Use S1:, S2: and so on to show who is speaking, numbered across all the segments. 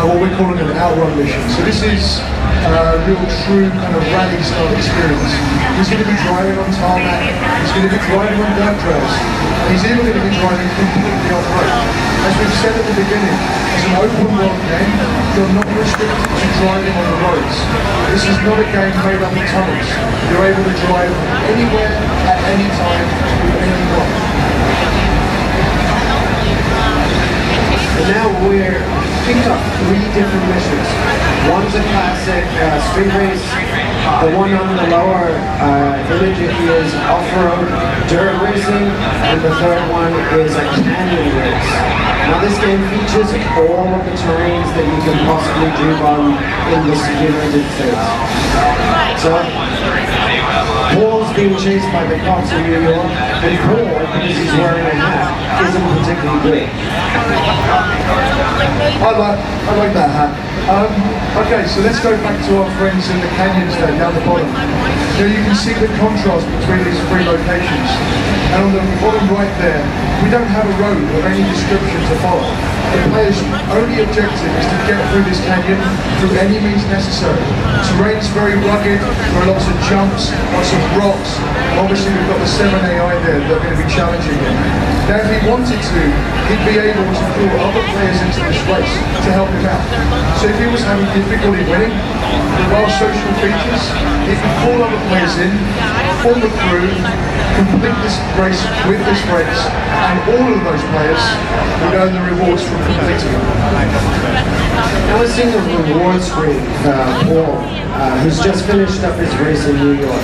S1: What we're calling an outrun mission. So this is a real true kind of rally style experience. He's going to be driving on tarmac, he's going to be driving on dirt trails, and he's even going to be driving completely off-road. As we've said at the beginning, as an open world game, you're not restricted to driving on the roads. This is not a game made up of tunnels. You're able to drive anywhere, at any time, with anyone.
S2: And now we're picked up 3 different missions. One's a classic street race. The one on the lower image is off-road dirt racing, and the third one is a canyon race. Now this game features all of the terrains that you can possibly dream on in the United States. So, Paul's being chased by the cops in New York, and Paul, because he's wearing a hat, isn't particularly good.
S1: I like that hat. Okay, so let's go back to our friends in the canyons there, down the bottom. Here you can see the contrast between these 3 locations. And on the bottom right there, we don't have a road of any description to follow. The player's only objective is to get through this canyon through any means necessary. Terrain's very rugged, there are lots of jumps, lots of rocks, and obviously we've got the 7 AI there that are going to be challenging him. Now if he wanted to, he'd be able to pull other players into this race to help him out. So if he was having difficulty winning, with our social features, he could pull other players in, form a crew, complete this race with this race, and all of those players would earn the rewards from completing it.
S2: Now we're seeing the reward screen for Paul, who's just finished up his race in New York.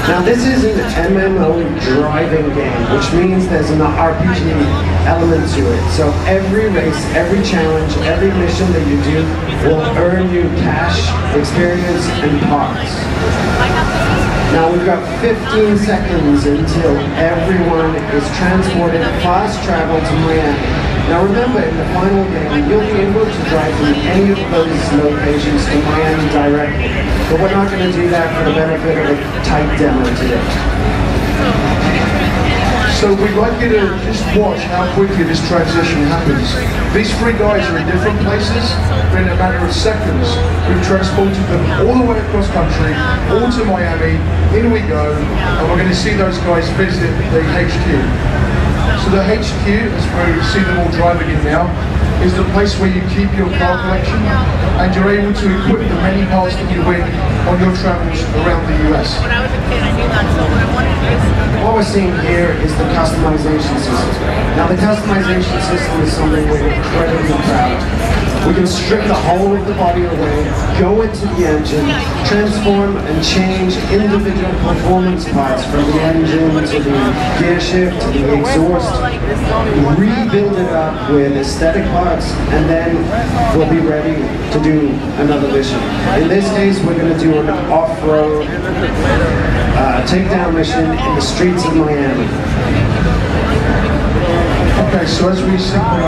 S2: Now this is an MMO driving game, which means there's an RPG element to it. So every race, every challenge, every mission that you do will earn you cash, experience, and parts. Now we've got 15 seconds until everyone is transported fast travel to Miami. Now remember, in the final game, you'll be able to drive from any of those locations to Miami directly. But we're not going to do that for the benefit of a tight demo today.
S1: So we'd like you to just watch how quickly this transition happens. These 3 guys are in different places, but in a matter of seconds, we've transported them all the way across country, all to Miami, in we go, and we're going to see those guys visit the HQ. So the HQ, as we see them all driving in now, is the place where you keep your car collection, and you're able to equip the many cars that you win on your travels around the US.
S3: When I was a kid, I knew that, so what I wanted to do is...
S2: What we're seeing here is the customization system. Now the customization system is something we're incredibly proud of. We can strip the whole of the body away, go into the engine, transform and change individual performance parts from the engine to the gear shift to the exhaust, rebuild it up with aesthetic parts, and then we'll be ready to do another mission. In this case, we're going to do an off-road takedown mission in the streets of Miami.
S1: Okay, so as we